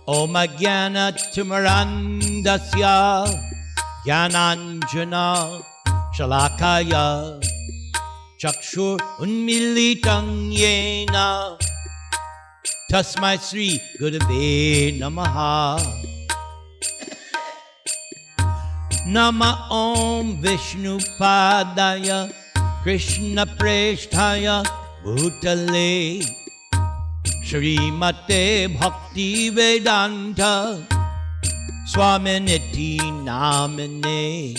Om Jnana Timirandasya Jnananjana Shalakaya Chakshur Unmilitam Yena Tasmai Sri Gurave Namaha. Nama Om Vishnu Padaya Krishna Presthaya Bhutale Srimate Bhakti Vedanta Swaminiti Namine.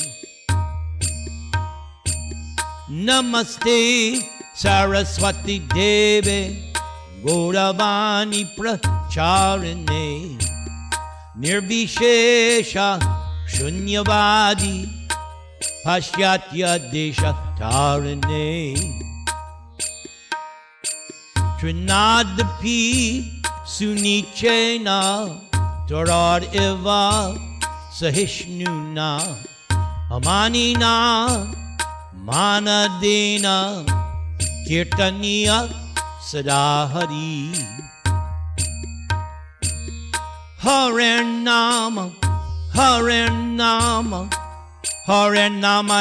Namaste Saraswati Deve Gauravani Pracharine Nirvishesha Shunyavadi Pashyatya Desha Tarine Trinadapi Sunichena Torad Eva Sahishnuna Amanina Manadena Kirtaniya Sadahari Harenama Harenama Harenama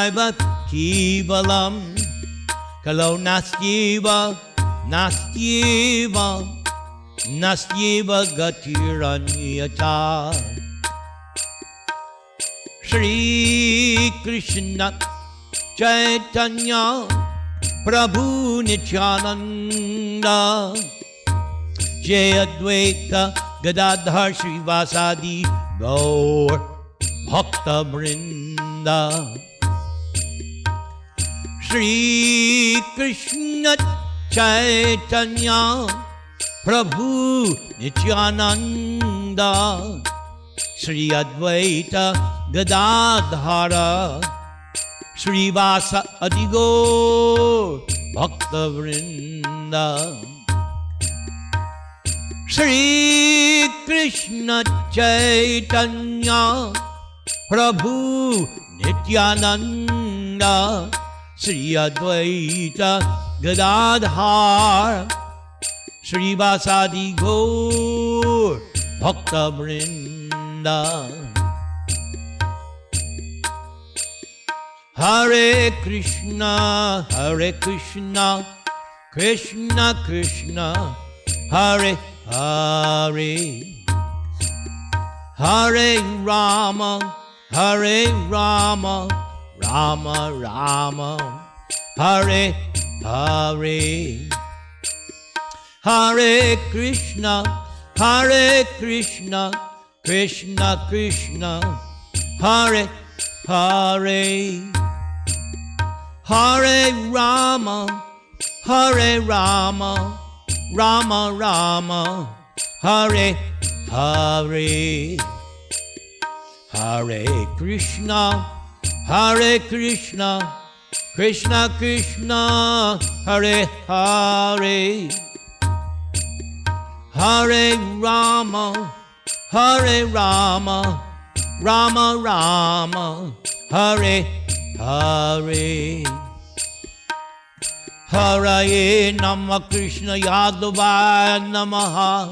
Kivalam Kalo Nastyeva Nastyeva Nastyeva Gatiranyata. Shri Krishna Caitanya Prabhu Nityananda Jai Advaita Gadadhar Srivasadi Gaur Bhakta Vrinda. Shri Krishna Caitanya Prabhu Nityananda Sri Advaita Gadadhara Srivasa Adigo Bhakta Vrinda. Shri Krishna Caitanya Prabhu Nityananda Sri Advaita Gadadhar Srivasadi Gaur Bhakta Vrinda. Hare Krishna Krishna Krishna Hare Hare Hare Rama Rama Rama Hare Hare Hare Krishna Krishna Krishna Hare Hare Hare Rama Rama Rama Hare Hare Hare Krishna Krishna Krishna Hare Hare Hare Rama Rama Rama Hare Hare Hare Nama Krishna Yadavaya Namaha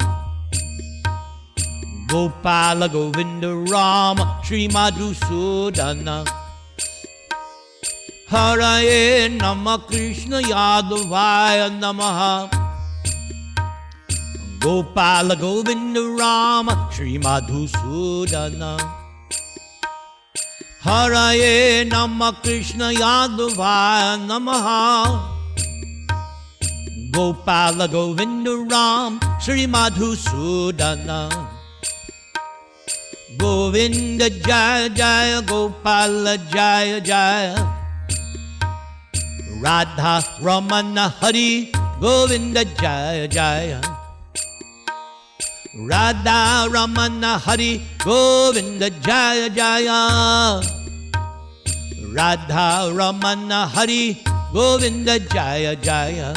Gopala Govinda Rama Shri Madhusudana. Hare Nama Krishna Yadavaya Namaha Gopala Govinda Rama Shri Madhusudana. Hare Nama Krishna Yadavaya Namaha Gopala Govinda Ram Shri Madhusudana. Govinda Jaya Jaya Gopala Jaya Jaya Radha Ramana Hari Govinda Jaya Jaya Radha Ramana Hari Govinda Jaya Jaya Radha Ramana Hari Govinda Jaya Jaya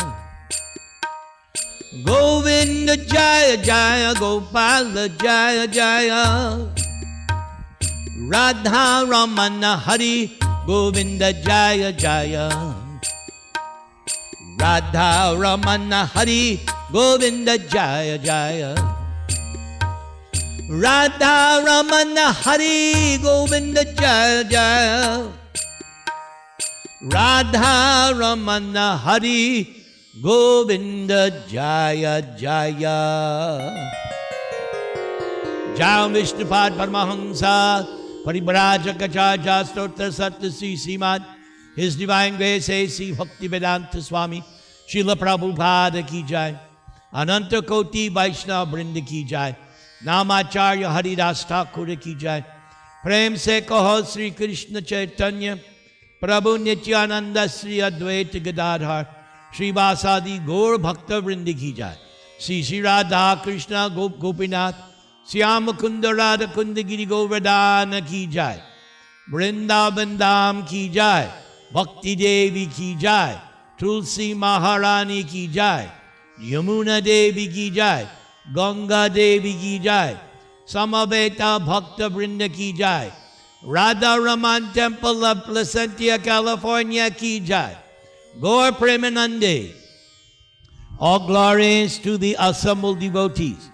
Govinda Jaya Jaya Gopala Jaya Jaya Radha Ramana Hari Govinda Jaya Jaya Radha Ramana Hari Govinda Jaya Jaya RadhaRaman Hari Govinda Jaya Jaya. RadhaRaman Hari Govinda Jaya Jaya. Jai Vishnupad Paramahamsa Paribrajakachaja Stotra Satya Sri Srimad His Divine Grace A.C. Bhaktivedanta Swami Srila Prabhupada Ki Jai. Ananta Koti Vaishnava Brinda Ki Jai. Namacharya Haridas Thakur Ki Jai. Prem Se Kaho Sri Krishna Caitanya Prabhu Nityananda Sri Advaita Gadadhar Sri Vasadi Gaur Bhakta Vrinda Ki Jai. Sri Sri Radha Krishna Gop Gopinath Syama Kunda Radha Kunda Giri Govardhana Ki Jai. Vrindavan Dham Ki Jai. Bhakti Devi Ki Jai. Tulsi Maharani Ki Jai. Yamuna Devi Ki Jai. Ganga Devi Ki Jai. Samaveta Bhakta Vrinda Ki Jai. RadhaRaman Temple of Placentia, California Ki Jai. Gaur Premanande. All glories to the assembled devotees.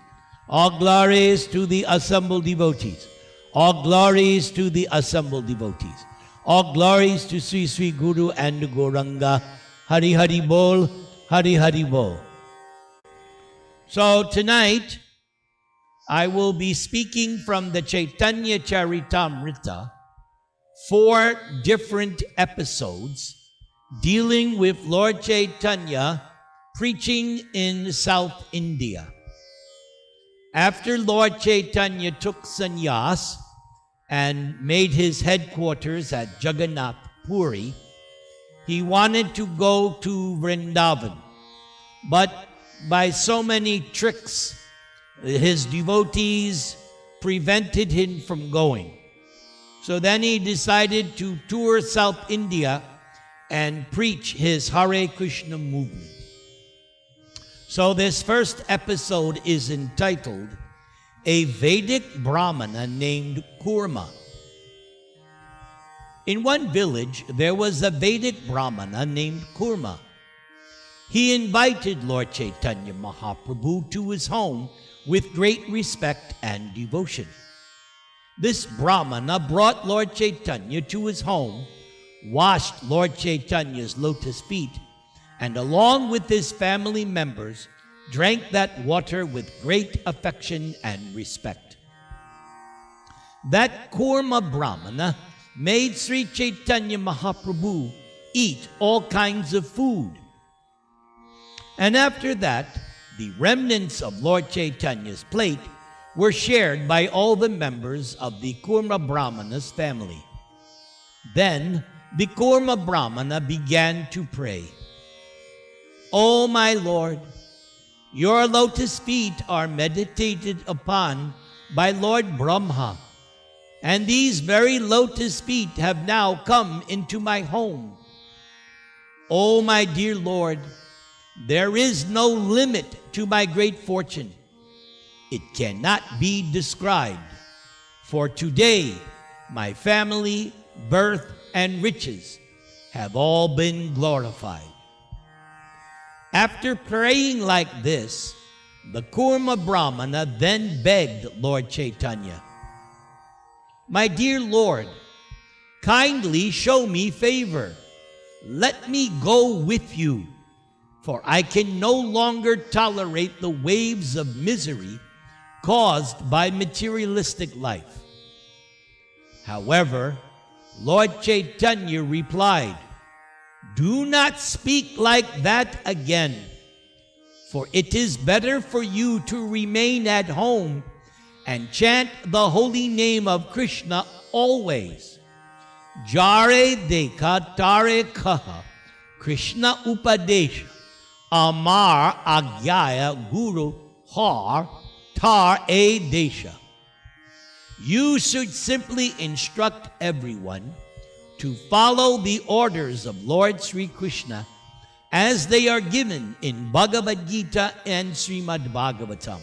All glories to the assembled devotees. All glories to the assembled devotees. All glories to Sri Sri Guru and Gauranga. Hari Hari Bol, Hari Hari Bol. So tonight, I will be speaking from the Caitanya Charitamrita, 4 different episodes dealing with Lord Caitanya preaching in South India. After Lord Caitanya took sannyas and made his headquarters at Jagannath Puri, he wanted to go to Vrindavan. But by so many tricks, his devotees prevented him from going. So then he decided to tour South India and preach his Hare Krishna movement. So this first episode is entitled A Vedic Brahmana Named Kurma. In one village, there was a Vedic Brahmana named Kurma. He invited Lord Caitanya Mahaprabhu to his home with great respect and devotion. This Brahmana brought Lord Caitanya to his home, washed Lord Chaitanya's lotus feet, and along with his family members, drank that water with great affection and respect. That Kurma Brahmana made Sri Caitanya Mahaprabhu eat all kinds of food. And after that, the remnants of Lord Chaitanya's plate were shared by all the members of the Kurma Brahmana's family. Then the Kurma Brahmana began to pray. O my Lord, your lotus feet are meditated upon by Lord Brahma, and these very lotus feet have now come into my home. O my dear Lord, there is no limit to my great fortune. It cannot be described, for today my family, birth, and riches have all been glorified. After praying like this, the Kurma Brahmana then begged Lord Caitanya, My dear Lord, kindly show me favor. Let me go with you, for I can no longer tolerate the waves of misery caused by materialistic life. However, Lord Caitanya replied, Do not speak like that again, for it is better for you to remain at home and chant the holy name of Krishna always. Jare dekha tare kaha Krishna upadesha Amar agyaya guru har tar e desha. You should simply instruct everyone to follow the orders of Lord Sri Krishna as they are given in Bhagavad Gita and Srimad Bhagavatam.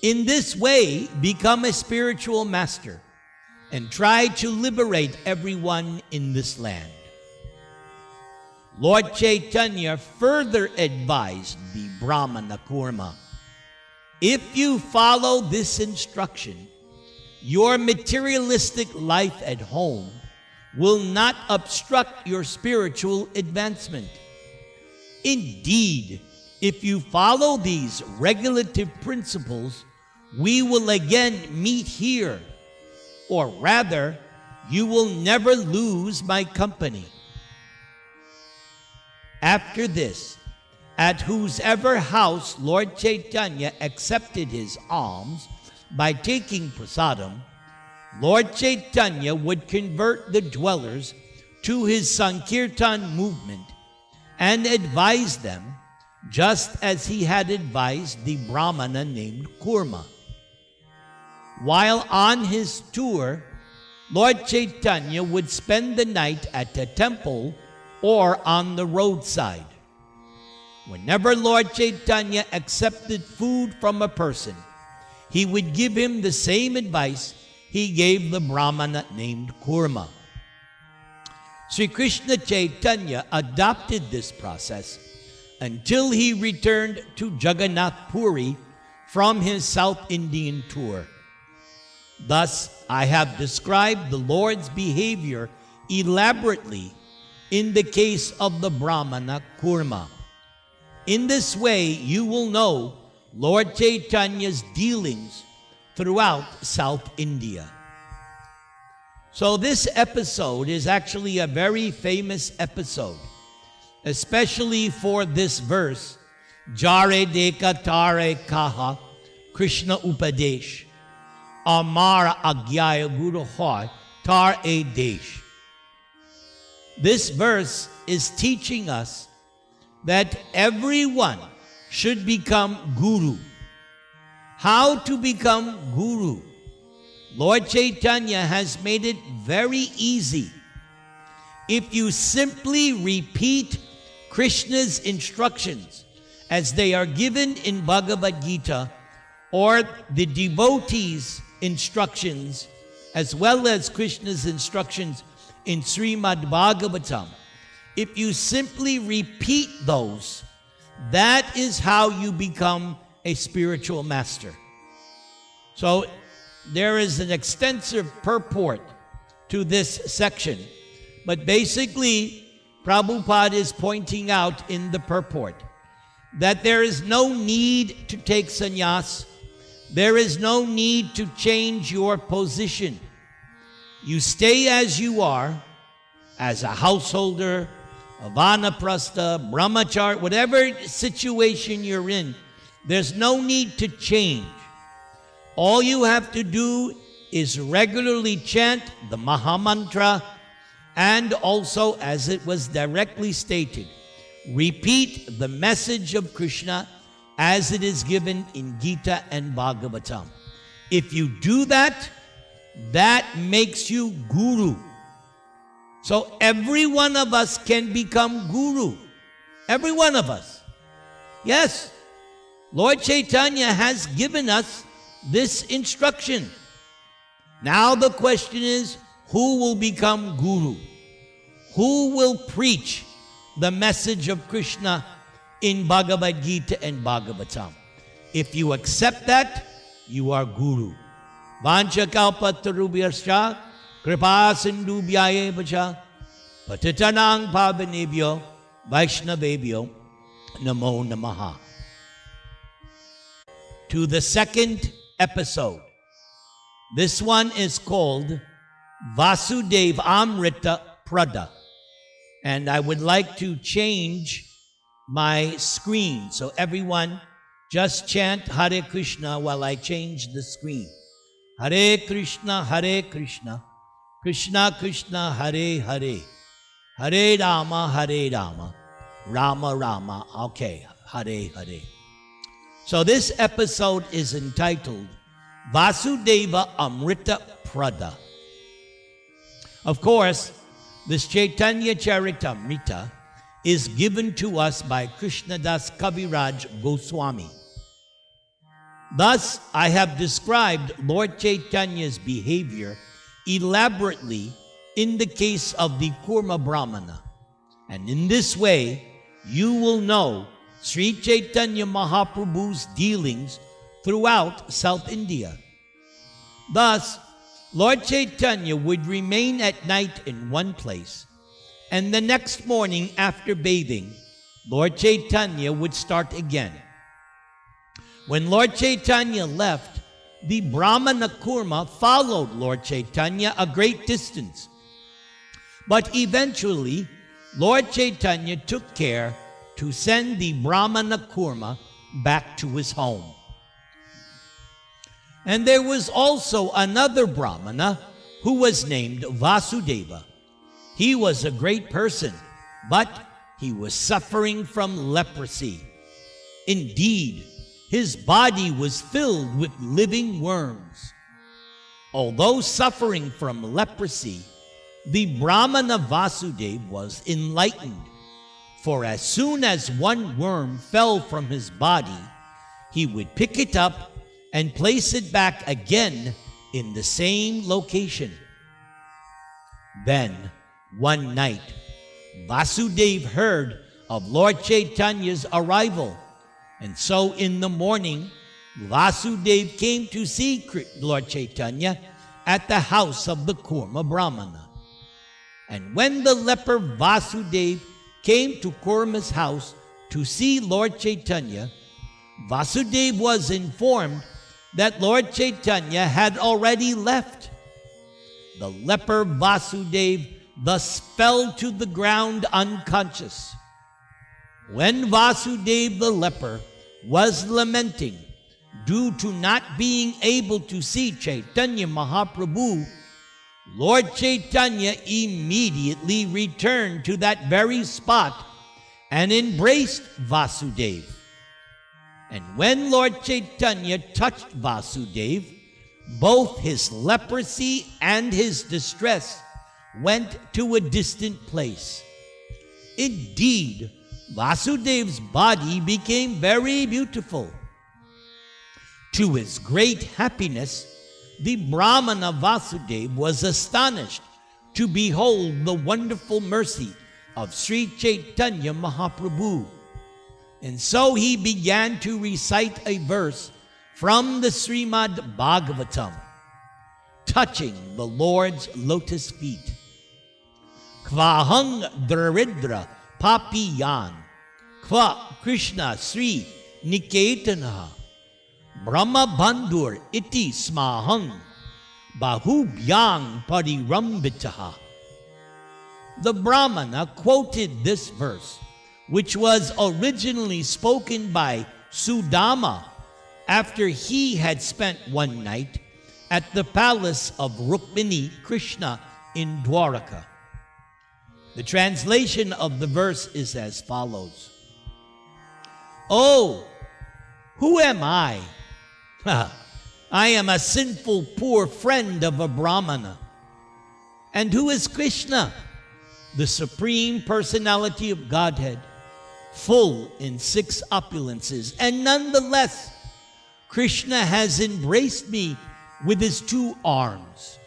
In this way, become a spiritual master and try to liberate everyone in this land. Lord Caitanya further advised the Brahmana Kurma, If you follow this instruction, your materialistic life at home will not obstruct your spiritual advancement. Indeed, if you follow these regulative principles, we will again meet here, or rather, you will never lose my company. After this, at whosever house Lord Caitanya accepted his alms by taking prasadam, Lord Caitanya would convert the dwellers to his Sankirtan movement and advise them just as he had advised the Brahmana named Kurma. While on his tour, Lord Caitanya would spend the night at a temple or on the roadside. Whenever Lord Caitanya accepted food from a person, he would give him the same advice he gave the Brahmana named Kurma. Sri Krishna Caitanya adopted this process until he returned to Jagannath Puri from his South Indian tour. Thus, I have described the Lord's behavior elaborately in the case of the Brahmana Kurma. In this way, you will know Lord Caitanya's dealings throughout South India. So this episode is actually a very famous episode, especially for this verse, Jare Deka Tare Kaha Krishna Upadesh Amara Agyaya Guru Hoy Tar E Desh. This verse is teaching us that everyone should become guru. How to become guru? Lord Caitanya has made it very easy. If you simply repeat Krishna's instructions as they are given in Bhagavad Gita, or the devotees' instructions, as well as Krishna's instructions in Srimad Bhagavatam, if you simply repeat those, that is how you become a spiritual master. So there is an extensive purport to this section, but basically Prabhupada is pointing out in the purport that there is no need to take sannyas. There is no need to change your position. You stay as you are, as a householder, a vanaprastha, brahmachari, whatever situation you're in, there's no need to change. All you have to do is regularly chant the Mahamantra, and also, as it was directly stated, repeat the message of Krishna as it is given in Gita and Bhagavatam. If you do that, that makes you guru. So every one of us can become guru. Every one of us. Yes, Lord Caitanya has given us this instruction. Now the question is, who will become guru? Who will preach the message of Krishna in Bhagavad Gita and Bhagavatam? If you accept that, you are guru. Vancha kalpatarubhyascha kripa sindubhyaye vacha patitanang pavanebhyo vaishnavebhyo namo namaha. To the second episode. This one is called Vasudeva Amrita Prada. And I would like to change my screen. So everyone just chant Hare Krishna while I change the screen. Hare Krishna, Krishna Krishna, Hare Hare, Hare Rama, Rama Rama. Okay, Hare Hare. So this episode is entitled Vasudeva Amrita Prada. Of course, this Chaitanya Charitamrita is given to us by Krishnadas Kaviraj Goswami. Thus, I have described Lord Chaitanya's behavior elaborately in the case of the Kurma Brahmana. And in this way, you will know Sri Chaitanya Mahaprabhu's dealings throughout South India. Thus, Lord Caitanya would remain at night in one place, and the next morning after bathing, Lord Caitanya would start again. When Lord Caitanya left, the Brahmana Kurma followed Lord Caitanya a great distance. But eventually, Lord Caitanya took care to send the Brahmana Kurma back to his home. And there was also another Brahmana who was named Vasudeva. He was a great person, but he was suffering from leprosy. Indeed, his body was filled with living worms. Although suffering from leprosy, the Brahmana Vasudeva was enlightened, for as soon as one worm fell from his body, he would pick it up and place it back again in the same location. Then, one night, Vasudeva heard of Lord Caitanya's arrival, and so in the morning, Vasudeva came to see Lord Caitanya at the house of the Kurma Brahmana. And when the leper Vasudeva came to Kurma's house to see Lord Caitanya, Vasudeva was informed that Lord Caitanya had already left. The leper Vasudeva thus fell to the ground unconscious. When Vasudeva the leper was lamenting due to not being able to see Caitanya Mahaprabhu, Lord Caitanya immediately returned to that very spot and embraced Vasudeva. And when Lord Caitanya touched Vasudeva, both his leprosy and his distress went to a distant place. Indeed, Vasudeva's body became very beautiful. To his great happiness, the Brahmana Vasudeva was astonished to behold the wonderful mercy of Sri Caitanya Mahaprabhu. And so he began to recite a verse from the Srimad Bhagavatam, touching the Lord's lotus feet. Kvahang Daridra Papiyan, Kva Krishna Sri Niketanaha, Brahma Bandhur Iti Smahang, Bahubhyang Parirambitaha. The Brahmana quoted this verse, which was originally spoken by Sudama after he had spent one night at the palace of Rukmini Krishna in Dwaraka. The translation of the verse is as follows. Oh, who am I? I am a sinful poor friend of a Brahmana. And who is Krishna? The Supreme Personality of Godhead, full in 6 opulences, and nonetheless, Krishna has embraced me with his 2 arms.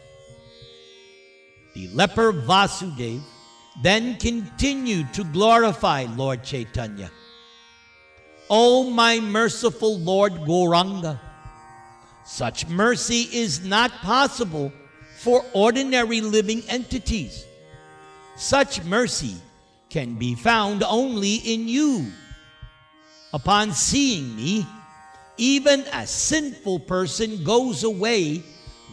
The leper Vasudeva then continued to glorify Lord Caitanya. O my merciful Lord Gauranga, such mercy is not possible for ordinary living entities. Such mercy can be found only in you. Upon seeing me, even a sinful person goes away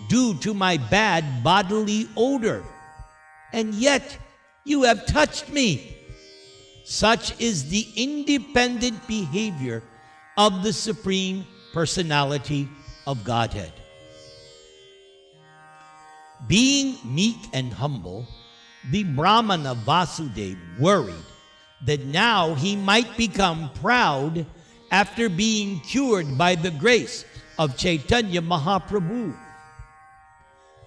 due to my bad bodily odor, and yet you have touched me. Such is the independent behavior of the Supreme Personality of Godhead. Being meek and humble, the Brahmana Vasudeva worried that now he might become proud after being cured by the grace of Caitanya Mahaprabhu.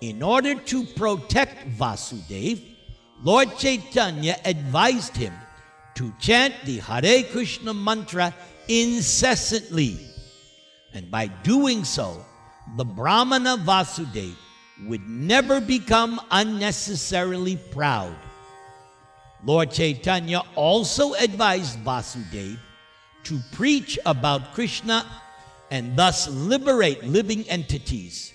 In order to protect Vasudeva, Lord Caitanya advised him to chant the Hare Krishna mantra incessantly. And by doing so, the Brahmana Vasudeva would never become unnecessarily proud. Lord Caitanya also advised Vasudeva to preach about Krishna and thus liberate living entities.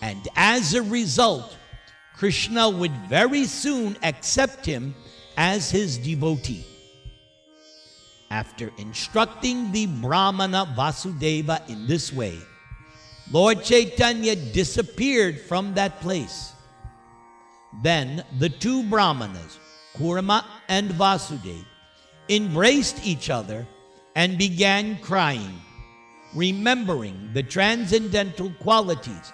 And as a result, Krishna would very soon accept him as his devotee. After instructing the Brahmana Vasudeva in this way, Lord Caitanya disappeared from that place. Then the two Brahmanas, Kurma and Vasudeva, embraced each other and began crying, remembering the transcendental qualities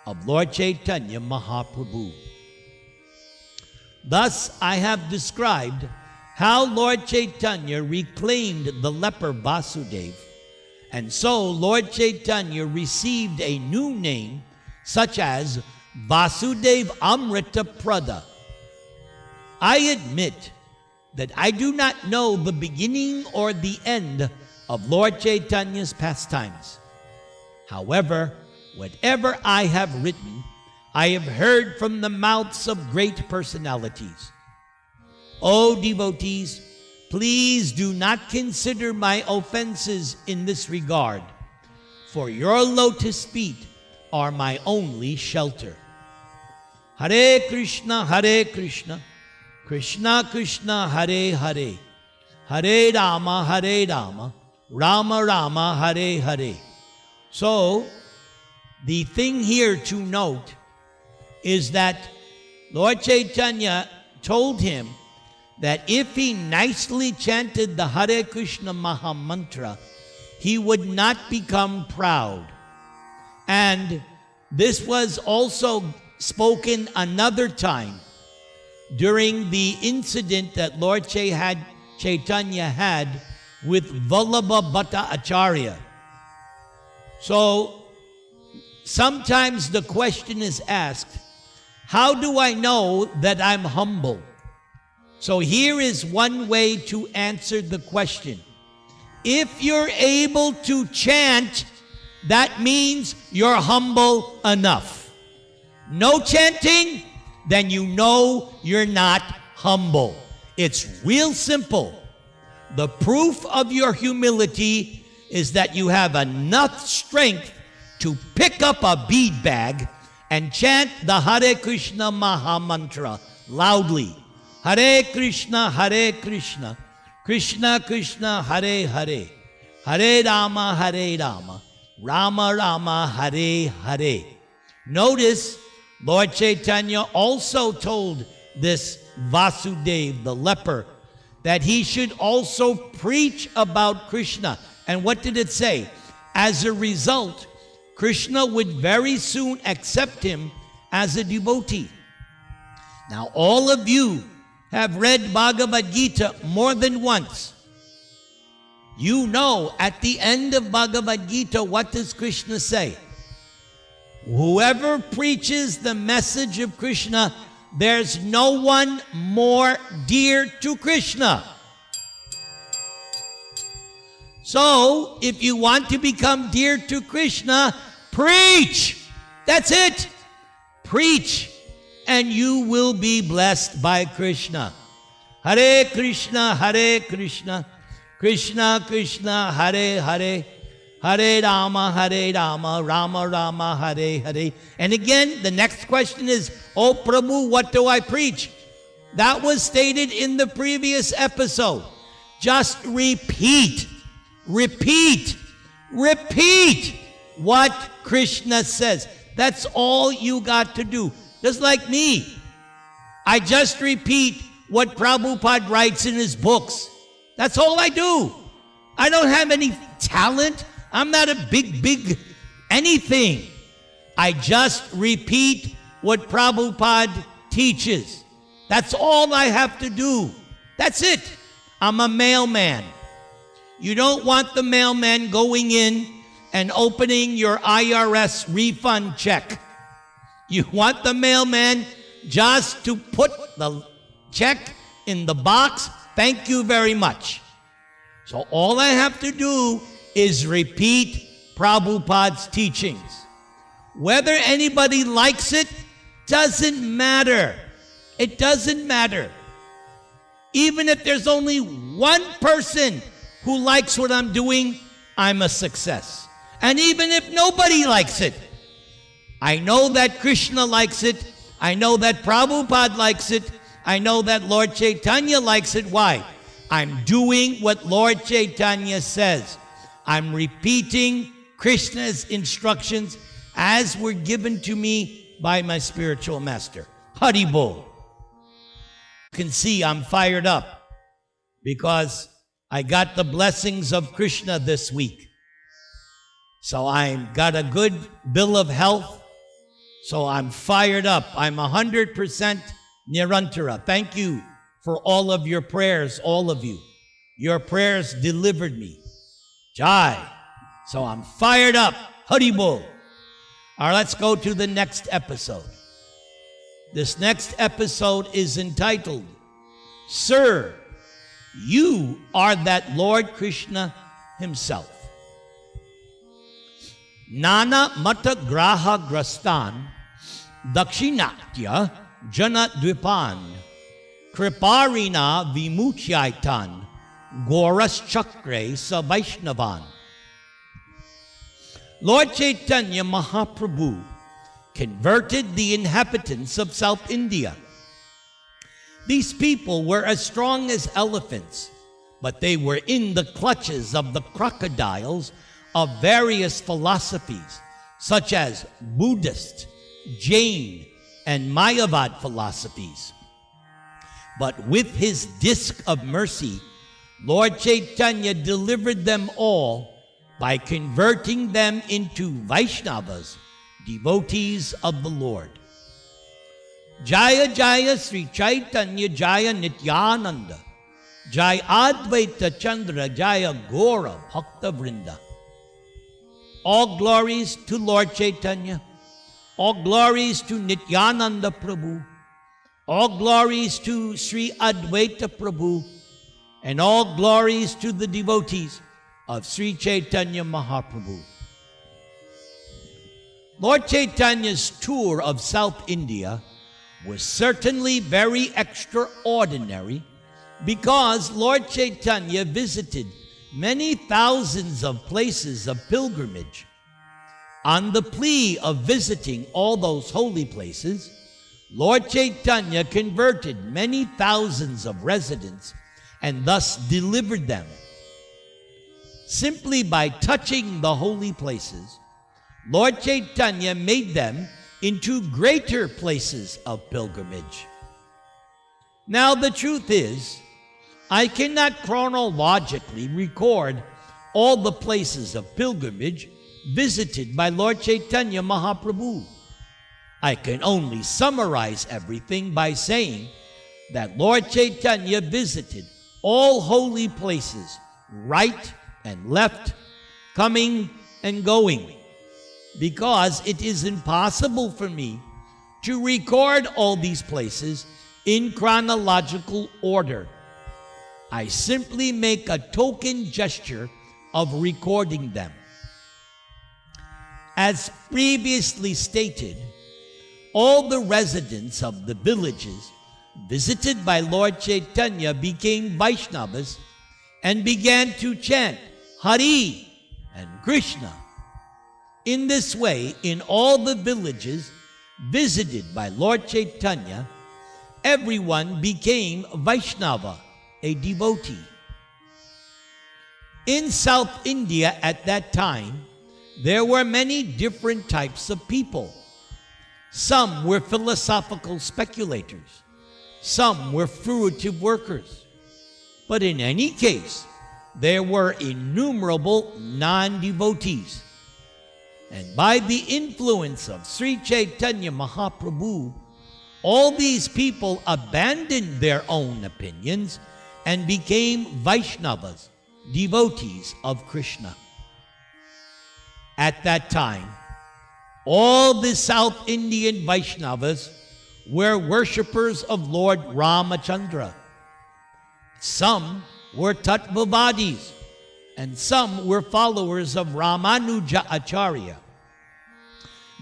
of Lord Caitanya Mahaprabhu. Thus I have described how Lord Caitanya reclaimed the leper Vasudeva, and so Lord Caitanya received a new name such as Vasudeva Amrita Prada. I admit that I do not know the beginning or the end of Lord Caitanya's pastimes. However, whatever I have written, I have heard from the mouths of great personalities. O devotees, please do not consider my offenses in this regard, for your lotus feet are my only shelter. Hare Krishna, Krishna Krishna, Hare Hare, Hare Rama, Rama Rama, Hare Hare. So, the thing here to note is that Lord Caitanya told him that if he nicely chanted the Hare Krishna Maha Mantra, he would not become proud. And this was also spoken another time during the incident that Lord Caitanya had with Vallabha Bhatta Acharya. So, sometimes the question is asked, how do I know that I'm humble? So here is one way to answer the question. If you're able to chant, that means you're humble enough. No chanting, then you know you're not humble. It's real simple. The proof of your humility is that you have enough strength to pick up a bead bag and chant the Hare Krishna Maha Mantra loudly. Hare Krishna, Krishna Krishna, Hare Hare, Hare Rama, Rama Rama, Hare Hare. Notice, Lord Caitanya also told this Vasudeva, the leper, that he should also preach about Krishna. And what did it say? As a result, Krishna would very soon accept him as a devotee. Now, all of you have read Bhagavad Gita more than once. You know, at the end of Bhagavad Gita, what does Krishna say? Whoever preaches the message of Krishna, there's no one more dear to Krishna. So, if you want to become dear to Krishna, preach. That's it. Preach, and you will be blessed by Krishna. Hare Krishna, Krishna Krishna, Hare Hare, Hare Rama, Rama Rama, Hare Hare. And again, the next question is, Oh Prabhu, what do I preach? That was stated in the previous episode. Just repeat what Krishna says. That's all you got to do. Just like me. I just repeat what Prabhupada writes in his books. That's all I do. I don't have any talent. I'm not a big anything. I just repeat what Prabhupada teaches. That's all I have to do. That's it. I'm a mailman. You don't want the mailman going in and opening your IRS refund check. You want the mailman just to put the check in the box. Thank you very much. So all I have to do is repeat Prabhupada's teachings. Whether anybody likes it doesn't matter. It doesn't matter. Even if there's only one person who likes what I'm doing, I'm a success. And even if nobody likes it, I know that Krishna likes it. I know that Prabhupada likes it. I know that Lord Caitanya likes it. Why? I'm doing what Lord Caitanya says. I'm repeating Krishna's instructions as were given to me by my spiritual master. Hari Bol. You can see I'm fired up because I got the blessings of Krishna this week. So I got a good bill of health. So I'm fired up. I'm 100% Nirantara. Thank you for all of your prayers, all of you. Your prayers delivered me. Jai. So I'm fired up. Hari Bol. All right, let's go to the next episode. This next episode is entitled, Sir, You Are That Lord Krishna Himself. Nana Mata Graha Grastan Dakshinatya Jana Dvipan Kriparina Vimuchyaitan Goras Chakre Sa Vaishnavan. Lord Caitanya Mahaprabhu converted the inhabitants of South India. These people were as strong as elephants, but they were in the clutches of the crocodiles of various philosophies, such as Buddhist, Jain, and Mayavad philosophies. But with his disc of mercy, Lord Caitanya delivered them all by converting them into Vaishnavas, devotees of the Lord. Jaya Jaya Sri Caitanya Jaya Nityananda Jaya Advaita Chandra Jaya Gora Bhakta Vrinda. All glories to Lord Caitanya, all glories to Nityananda Prabhu, all glories to Sri Advaita Prabhu, and all glories to the devotees of Sri Caitanya Mahaprabhu. Lord Caitanya's tour of South India was certainly very extraordinary because Lord Caitanya visited many thousands of places of pilgrimage. On the plea of visiting all those holy places, Lord Caitanya converted many thousands of residents and thus delivered them. Simply by touching the holy places, Lord Caitanya made them into greater places of pilgrimage. Now the truth is, I cannot chronologically record all the places of pilgrimage visited by Lord Caitanya Mahaprabhu. I can only summarize everything by saying that Lord Caitanya visited all holy places, right and left, coming and going, because it is impossible for me to record all these places in chronological order. I simply make a token gesture of recording them. As previously stated, all the residents of the villages visited by Lord Caitanya became Vaishnavas and began to chant Hari and Krishna. In this way, in all the villages visited by Lord Caitanya, everyone became Vaishnava, a devotee. In South India at that time, there were many different types of people. Some were philosophical speculators. Some were fruitive workers. But in any case, there were innumerable non-devotees. And by the influence of Sri Caitanya Mahaprabhu, all these people abandoned their own opinions and became Vaishnavas, devotees of Krishna. At that time, all the South Indian Vaishnavas were worshippers of Lord Ramachandra. Some were Tattvavadis, and some were followers of Ramanuja Acharya.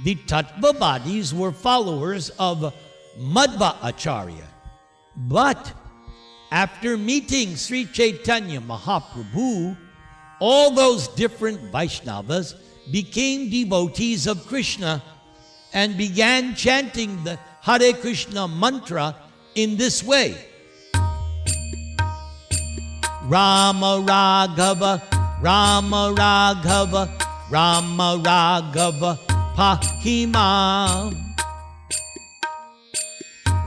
The Tattvavadis were followers of Madhva Acharya. But after meeting Sri Caitanya Mahaprabhu, all those different Vaishnavas became devotees of Krishna and began chanting the Hare Krishna mantra in this way. Rama Raghava, Rama Raghava, Rama Raghava, Pahimam.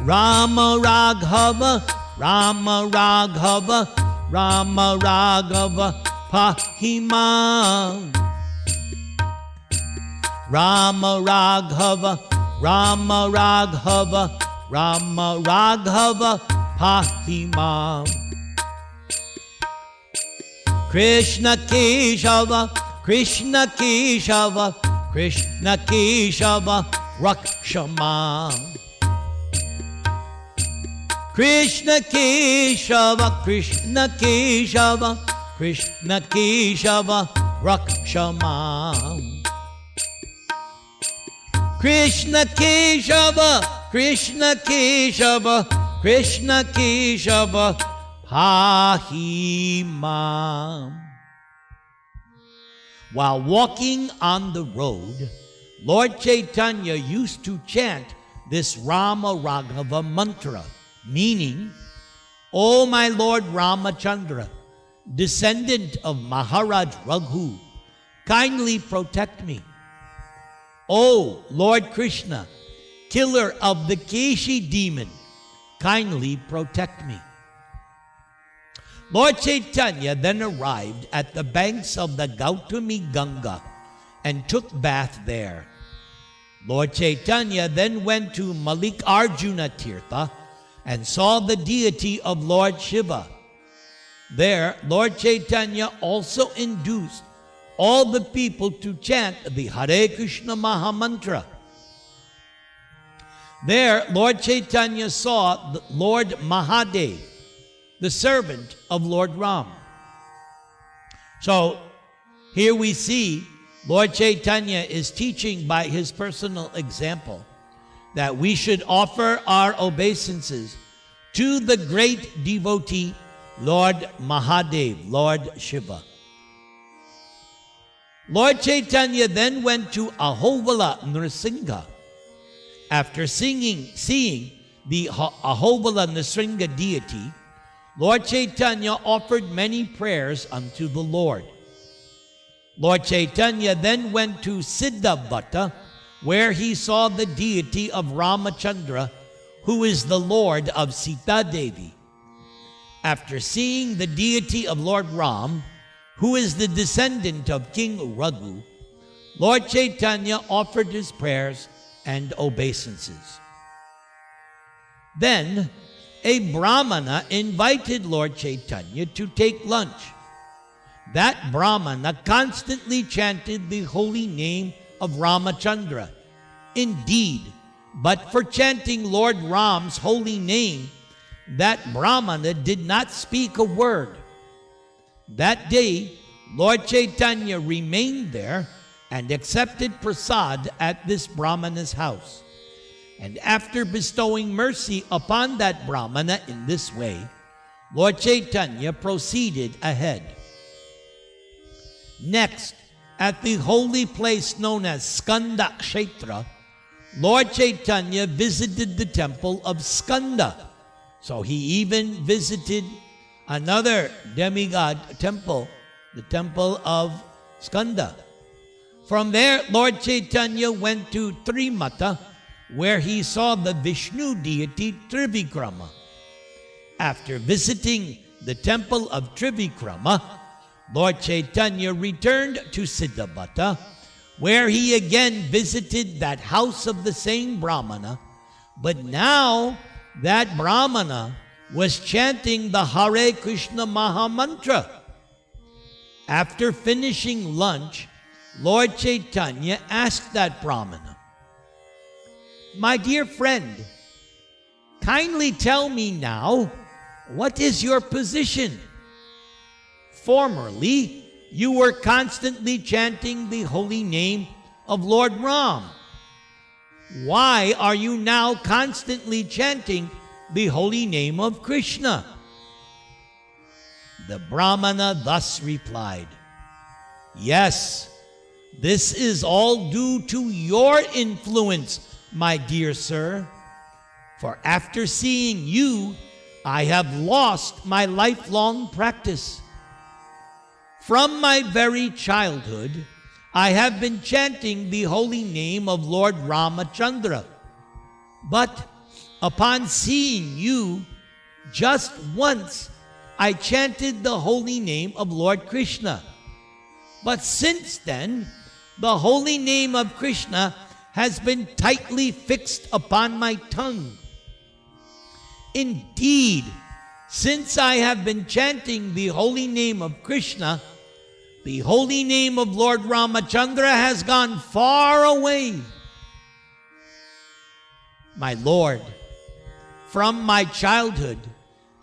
Rama Raghava, Rama Raghava, Rama Raghava, Pahimam. Rama Raghava, Rama Raghava, Rama Raghava, Pahimam. Krishna Keshava, Krishna Keshava, Krishna Keshava, Rakshamam. Krishna Keshava, Krishna Keshava, Krishna Keshava, Rakshamam. Krishna Keshava, Krishna Keshava, Krishna Keshava, Pahimam. While walking on the road, Lord Caitanya used to chant this Rama Raghava mantra, meaning, O my Lord Ramachandra, descendant of Maharaj Raghu, kindly protect me. O Lord Krishna, killer of the Keshi demon, kindly protect me. Lord Caitanya then arrived at the banks of the Gautami Ganga and took bath there. Lord Caitanya then went to Mallikarjuna Tirtha and saw the deity of Lord Shiva. There, Lord Caitanya also induced all the people to chant the Hare Krishna Mahamantra. There, Lord Caitanya saw the Lord Mahadev, the servant of Lord Ram. So, here we see Lord Caitanya is teaching by his personal example that we should offer our obeisances to the great devotee, Lord Mahadev, Lord Shiva. Lord Caitanya then went to Ahovala Nrsimha. After seeing the Ahovala Nrsimha deity, Lord Caitanya offered many prayers unto the Lord. Lord Caitanya then went to Siddhavata, where he saw the deity of Ramachandra, who is the Lord of Sita Devi. After seeing the deity of Lord Ram, who is the descendant of King Raghu, Lord Caitanya offered his prayers and obeisances. Then, a Brahmana invited Lord Caitanya to take lunch. That Brahmana constantly chanted the holy name of Ramachandra. Indeed, but for chanting Lord Ram's holy name, that Brahmana did not speak a word. That day, Lord Caitanya remained there and accepted prasad at this Brahmana's house. And after bestowing mercy upon that Brahmana in this way, Lord Caitanya proceeded ahead. Next, at the holy place known as Skanda Kshetra, Lord Caitanya visited the temple of Skanda. So he even visited another demigod temple, the temple of Skanda. From there, Lord Caitanya went to Trimata, where he saw the Vishnu deity Trivikrama. After visiting the temple of Trivikrama, Lord Caitanya returned to Siddhavata, where he again visited that house of the same Brahmana, but now that Brahmana was chanting the Hare Krishna Mahamantra. After finishing lunch, Lord Caitanya asked that Brahmana, "My dear friend, kindly tell me now, what is your position? Formerly, you were constantly chanting the holy name of Lord Ram. Why are you now constantly chanting the holy name of Krishna?" The Brahmana thus replied, "Yes, This is all due to your influence, my dear sir. For after seeing you, I have lost my lifelong practice. From my very childhood, I have been chanting the holy name of Lord Ramachandra. But upon seeing you, just once I chanted the holy name of Lord Krishna. But since then, the holy name of Krishna has been tightly fixed upon my tongue. Indeed, since I have been chanting the holy name of Krishna, the holy name of Lord Ramachandra has gone far away. My Lord, from my childhood,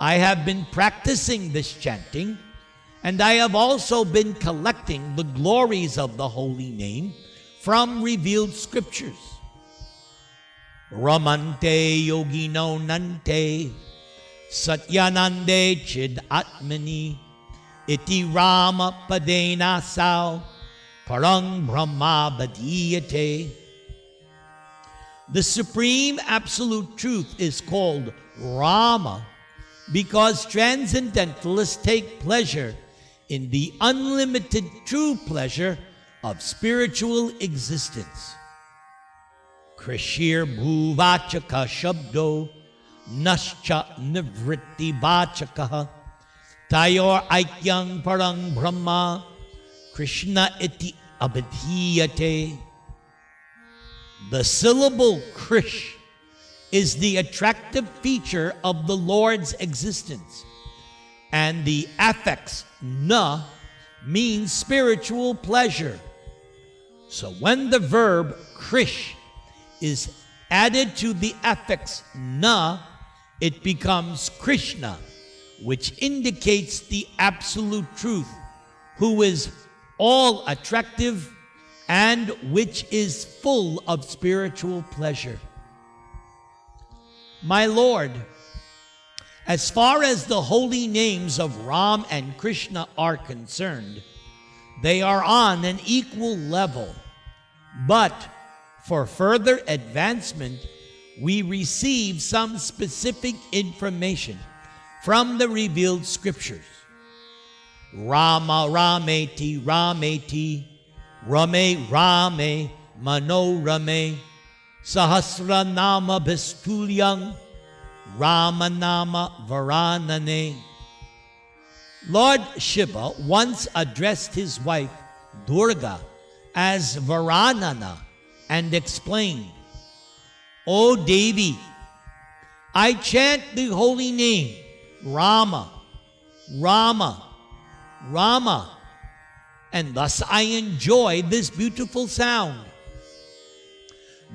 I have been practicing this chanting, and I have also been collecting the glories of the holy name from revealed scriptures. Ramante yogino nante satyanande chid atmani iti rama padena sao parang brahma badiyate. The supreme absolute truth is called Rama because transcendentalists take pleasure in the unlimited true pleasure of spiritual existence. Krishir bhuvachaka shabdo nascha nivritti bachaka tayor aikyang parang brahma Krishna iti abhidhiyate. The syllable Krish is the attractive feature of the Lord's existence, and the affix na means spiritual pleasure. So when the verb Krish is added to the affix na, it becomes Krishna, which indicates the absolute truth, who is all attractive and which is full of spiritual pleasure. My Lord, as far as the holy names of Ram and Krishna are concerned, they are on an equal level. But for further advancement, we receive some specific information from the revealed scriptures. Rama Rameti Rameti Rame Rame Mano Rame Sahasra Nama Bistulyang Ramanama Varanane. Lord Shiva once addressed his wife Durga as Varanana and explained, O Devi, I chant the holy name Rama, Rama, Rama, and thus I enjoy this beautiful sound.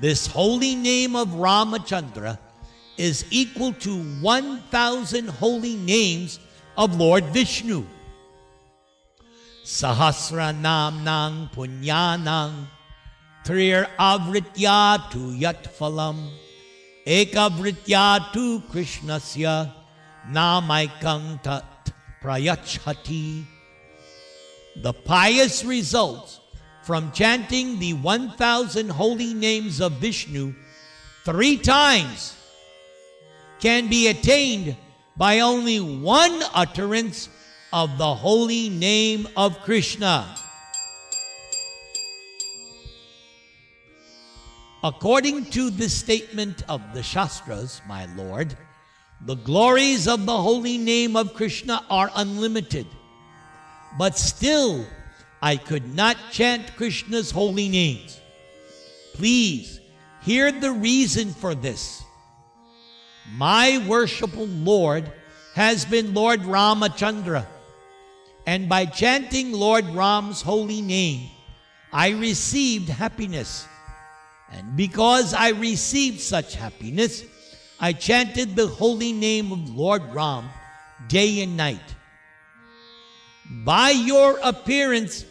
This holy name of Ramachandra is equal to 1,000 holy names of Lord Vishnu. Sahasra namnang punyanang trir avritya tu yat phalam ekavritya tu krishnasya namaikang tat prayachhati. The pious results from chanting the 1,000 holy names of Vishnu 3 times can be attained by only one utterance of the holy name of Krishna. According to the statement of the Shastras, my Lord, the glories of the holy name of Krishna are unlimited. But still, I could not chant Krishna's holy names. Please, hear the reason for this. My worshipful Lord has been Lord Ramachandra, and by chanting Lord Ram's holy name, I received happiness. And because I received such happiness, I chanted the holy name of Lord Ram day and night. By your appearance,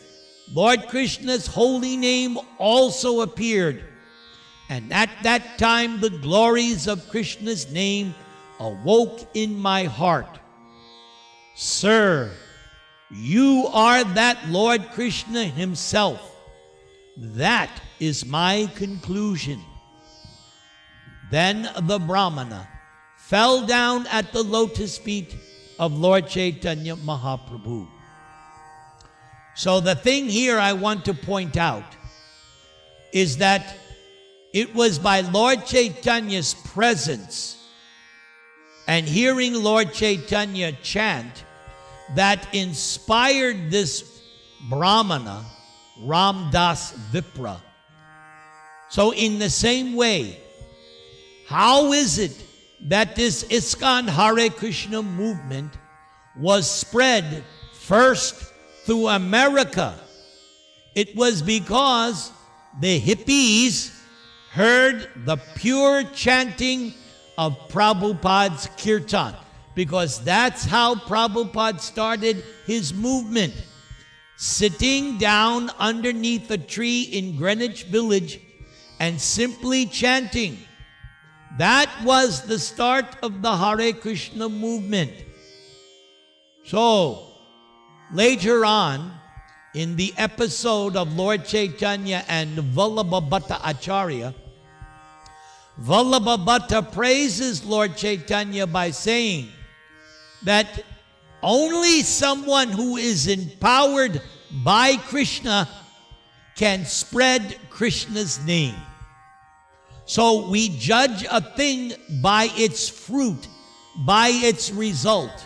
Lord Krishna's holy name also appeared, and at that time the glories of Krishna's name awoke in my heart. Sir, you are that Lord Krishna himself. That is my conclusion. Then the Brahmana fell down at the lotus feet of Lord Chaitanya Mahaprabhu. So the thing here I want to point out is that it was by Lord Chaitanya's presence and hearing Lord Chaitanya chant that inspired this Brahmana, Ramdas Vipra. So in the same way, how is it that this ISKCON Hare Krishna movement was spread first through America? It was because the hippies heard the pure chanting of Prabhupada's kirtan, because that's how Prabhupada started his movement. Sitting down underneath a tree in Greenwich Village and simply chanting. That was the start of the Hare Krishna movement. So, later on, in the episode of Lord Chaitanya and Vallabhabhata Acharya, Vallabhabhata praises Lord Chaitanya by saying that only someone who is empowered by Krishna can spread Krishna's name. So we judge a thing by its fruit, by its result.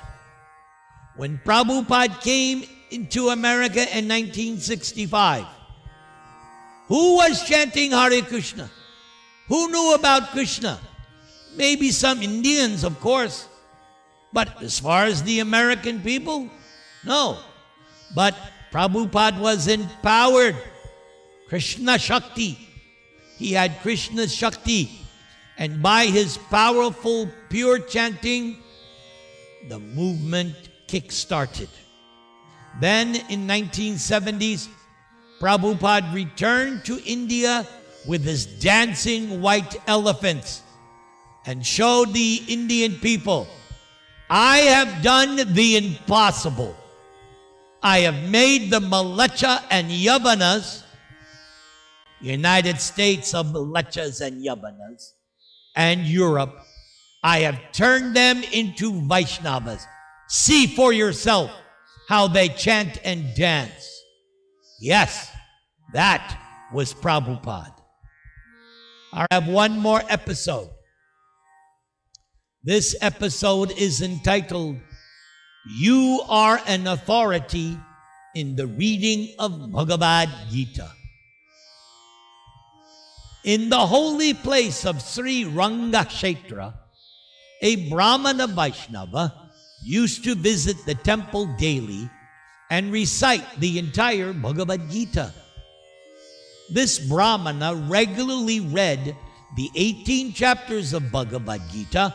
When Prabhupada came into America in 1965, who was chanting Hare Krishna? Who knew about Krishna? Maybe some Indians, of course. But as far as the American people, no. But Prabhupada was empowered. Krishna Shakti. He had Krishna's Shakti. And by his powerful, pure chanting, the movement kick-started. Then in 1970s, Prabhupada returned to India with his dancing white elephants and showed the Indian people, I have done the impossible. I have made the Malecha and Yavanas, United States of Malechas and Yavanas, and Europe, I have turned them into Vaishnavas. See for yourself how they chant and dance. Yes, that was Prabhupada. I have one more episode. This episode is entitled, You Are an Authority in the Reading of Bhagavad Gita. In the holy place of Sri Rangakshetra, a Brahmana Vaishnava used to visit the temple daily and recite the entire Bhagavad Gita. This Brahmana regularly read the 18 chapters of Bhagavad Gita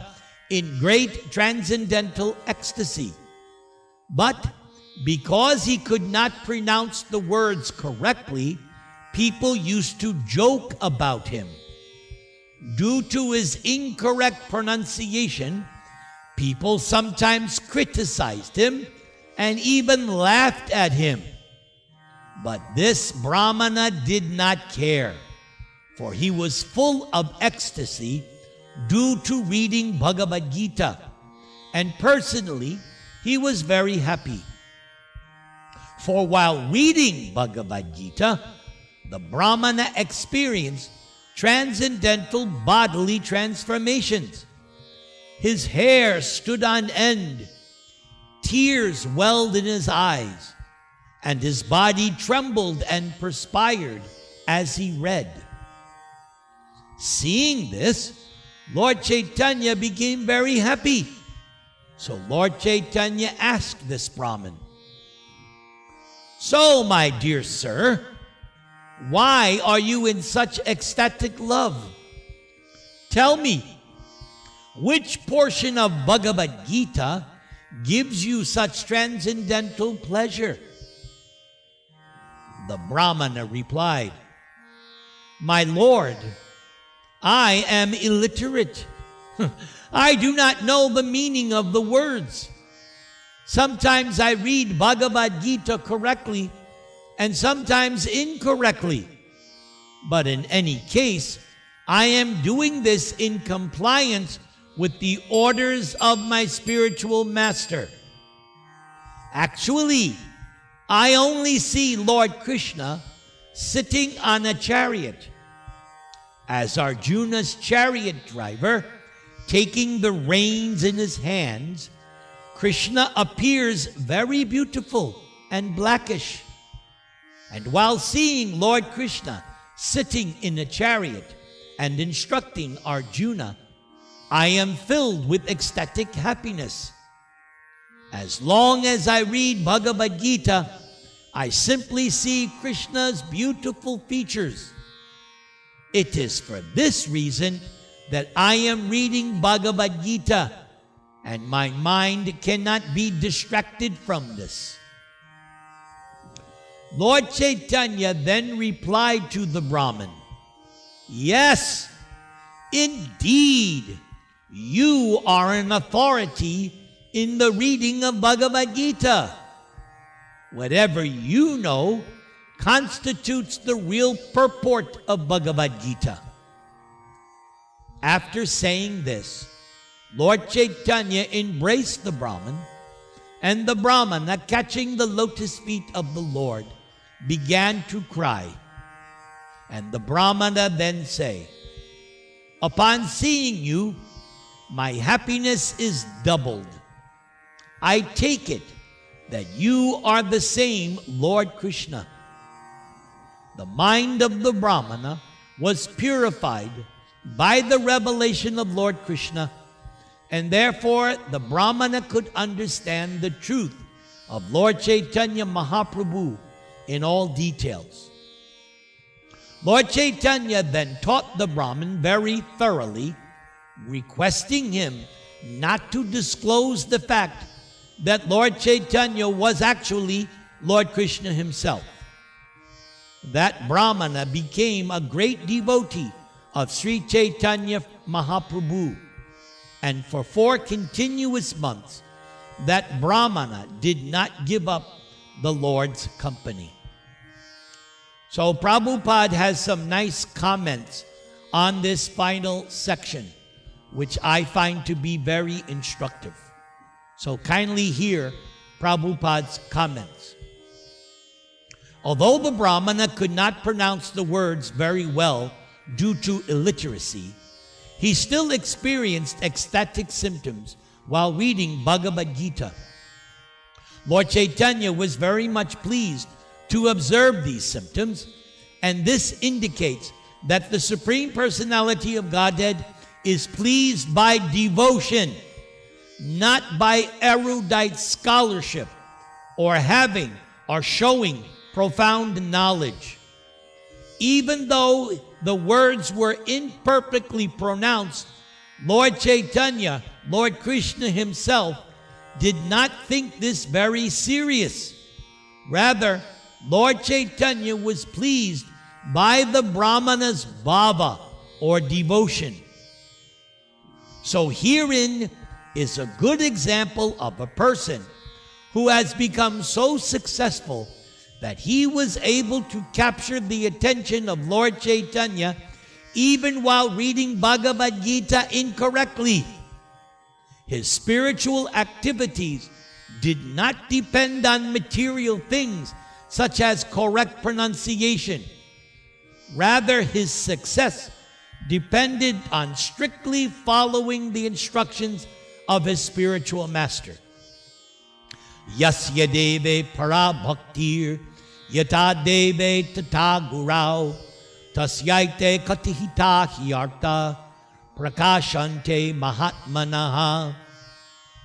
in great transcendental ecstasy. But because he could not pronounce the words correctly, people used to joke about him. Due to his incorrect pronunciation, people sometimes criticized him and even laughed at him. But this Brahmana did not care, for he was full of ecstasy due to reading Bhagavad Gita, and personally, he was very happy. For while reading Bhagavad Gita, the Brahmana experienced transcendental bodily transformations. His hair stood on end, tears welled in his eyes, and his body trembled and perspired as he read. Seeing this, Lord Chaitanya became very happy. So Lord Chaitanya asked this Brahmin, So, my dear sir, why are you in such ecstatic love? Tell me, which portion of Bhagavad Gita gives you such transcendental pleasure? The Brahmana replied, My lord, I am illiterate. I do not know the meaning of the words. Sometimes I read Bhagavad Gita correctly and sometimes incorrectly. But in any case, I am doing this in compliance with the orders of my spiritual master. Actually, I only see Lord Krishna sitting on a chariot. As Arjuna's chariot driver, taking the reins in his hands, Krishna appears very beautiful and blackish. And while seeing Lord Krishna sitting in a chariot and instructing Arjuna, I am filled with ecstatic happiness. As long as I read Bhagavad Gita, I simply see Krishna's beautiful features. It is for this reason that I am reading Bhagavad Gita, and my mind cannot be distracted from this. Lord Caitanya then replied to the Brahmin, "Yes, indeed, you are an authority in the reading of Bhagavad Gita. Whatever you know constitutes the real purport of Bhagavad Gita." After saying this, Lord Caitanya embraced the Brahman, and the Brahmana, catching the lotus feet of the Lord, began to cry. And the Brahmana then say, "Upon seeing you, my happiness is doubled. I take it that you are the same Lord Krishna." The mind of the Brahmana was purified by the revelation of Lord Krishna, and therefore the Brahmana could understand the truth of Lord Caitanya Mahaprabhu in all details. Lord Caitanya then taught the Brahmin very thoroughly, requesting him not to disclose the fact that Lord Caitanya was actually Lord Krishna himself. That Brahmana became a great devotee of Sri Caitanya Mahaprabhu, and for 4 continuous months, that Brahmana did not give up the Lord's company. So Prabhupada has some nice comments on this final section, which I find to be very instructive. So kindly hear Prabhupada's comments. Although the Brahmana could not pronounce the words very well due to illiteracy, he still experienced ecstatic symptoms while reading Bhagavad Gita. Lord Caitanya was very much pleased to observe these symptoms, and this indicates that the Supreme Personality of Godhead is pleased by devotion, not by erudite scholarship or having or showing profound knowledge. Even though the words were imperfectly pronounced, Lord Caitanya, Lord Krishna himself, did not think this very serious. Rather, Lord Caitanya was pleased by the Brahmana's bhava, or devotion. So herein is a good example of a person who has become so successful that he was able to capture the attention of Lord Caitanya even while reading Bhagavad Gita incorrectly. His spiritual activities did not depend on material things such as correct pronunciation. Rather, his success depended on strictly following the instructions of his spiritual master. Yasya deve para bhaktir yata deve tata gurau tasyaite katihita hyarta prakashante mahatmanaha.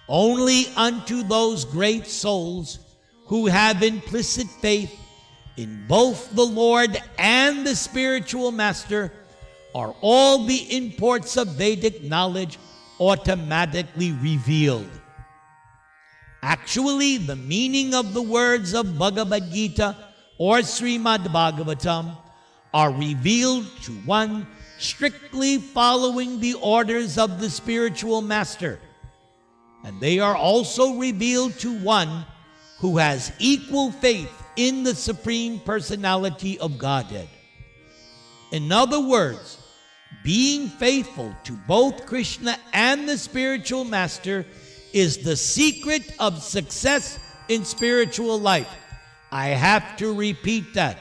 Only unto those great souls who have implicit faith in both the Lord and the spiritual master are all the imports of Vedic knowledge automatically revealed. Actually, the meaning of the words of Bhagavad Gita or Srimad Bhagavatam are revealed to one strictly following the orders of the spiritual master, and they are also revealed to one who has equal faith in the Supreme Personality of Godhead. In other words, being faithful to both Krishna and the spiritual master is the secret of success in spiritual life. I have to repeat that.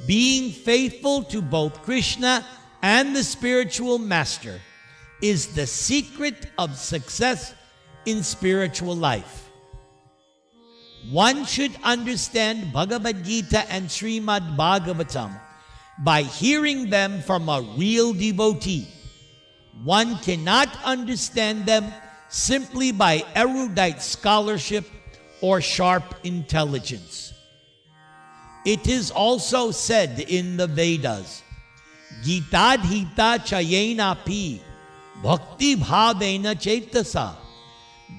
Being faithful to both Krishna and the spiritual master is the secret of success in spiritual life. One should understand Bhagavad Gita and Srimad Bhagavatam by hearing them from a real devotee. One cannot understand them simply by erudite scholarship or sharp intelligence. It is also said in the Vedas, Gitadhita chayenapi bhakti bhavena chetasa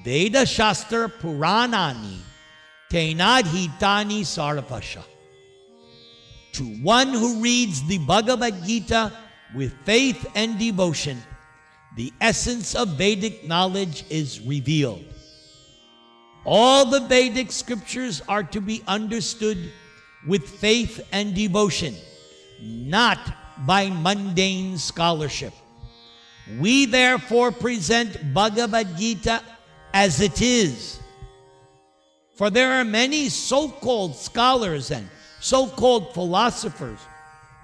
Veda Shastra Puranani Tenadhitani Sarvasha. To one who reads the Bhagavad Gita with faith and devotion, the essence of Vedic knowledge is revealed. All the Vedic scriptures are to be understood with faith and devotion, not by mundane scholarship. We therefore present Bhagavad Gita as it is. For there are many so-called scholars and so-called philosophers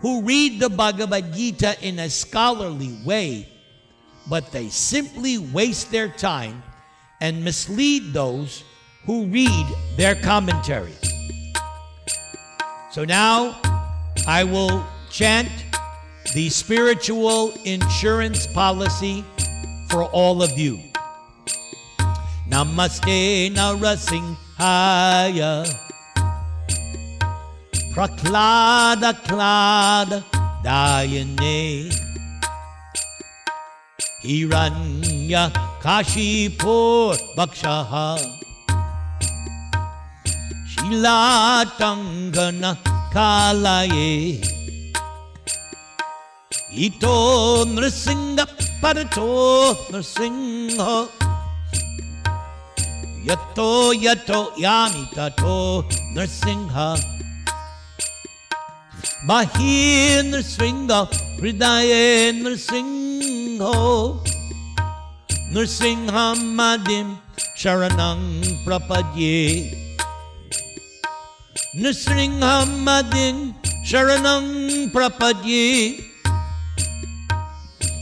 who read the Bhagavad Gita in a scholarly way, but they simply waste their time and mislead those who read their commentaries. So now I will chant the spiritual insurance policy for all of you. Namaste Narasimhaya Prahlada Klada Dayane Hiranya Kashipur Bhakshaha Shilatangana Kalaye Ito Nrsinga Parato Nrsinga Yato Yato Yami Tato Nrsinga Mahir Nrsinga Hridaye Nrsinga Nrsingham Madim Sharanang Prapadye Nrsingham Madim Sharanang Prapadye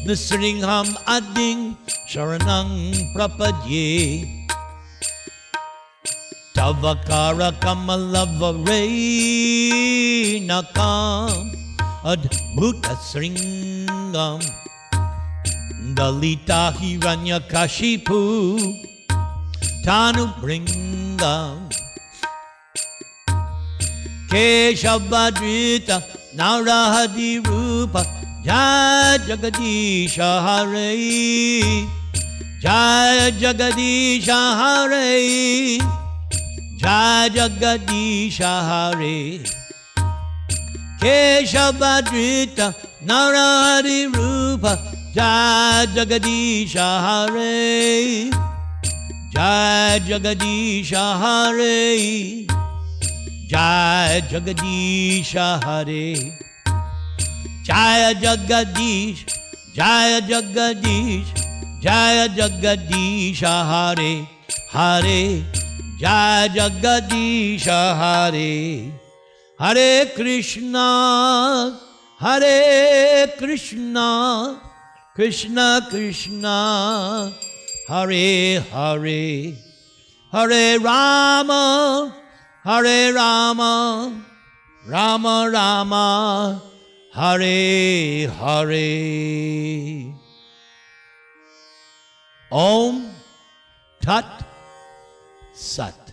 Nrsingham Adim Sharanang Prapadye Tavakara Kamalavare Nakam Adbhuta Sringam Dalita Hiranya Kashipu Tanu Bringam Keshavadrita Narahadi Rupa Jaya Jagadisha Hare Jaya Jagadisha Hare Jaya Jagadisha Hare Keshavadrita Narahadi Rupa Jaya Jagadisha Hare Jaya Jagadisha Hare Jaya Jagadisha Hare Jaya Jagadish Jaya Jagadish Jaya Jagadisha Hare Hare Jaya Jagadisha Hare Hare Krishna Krishna Krishna Hare Hare Hare Rama Rama Rama Hare Hare Om Tat Sat.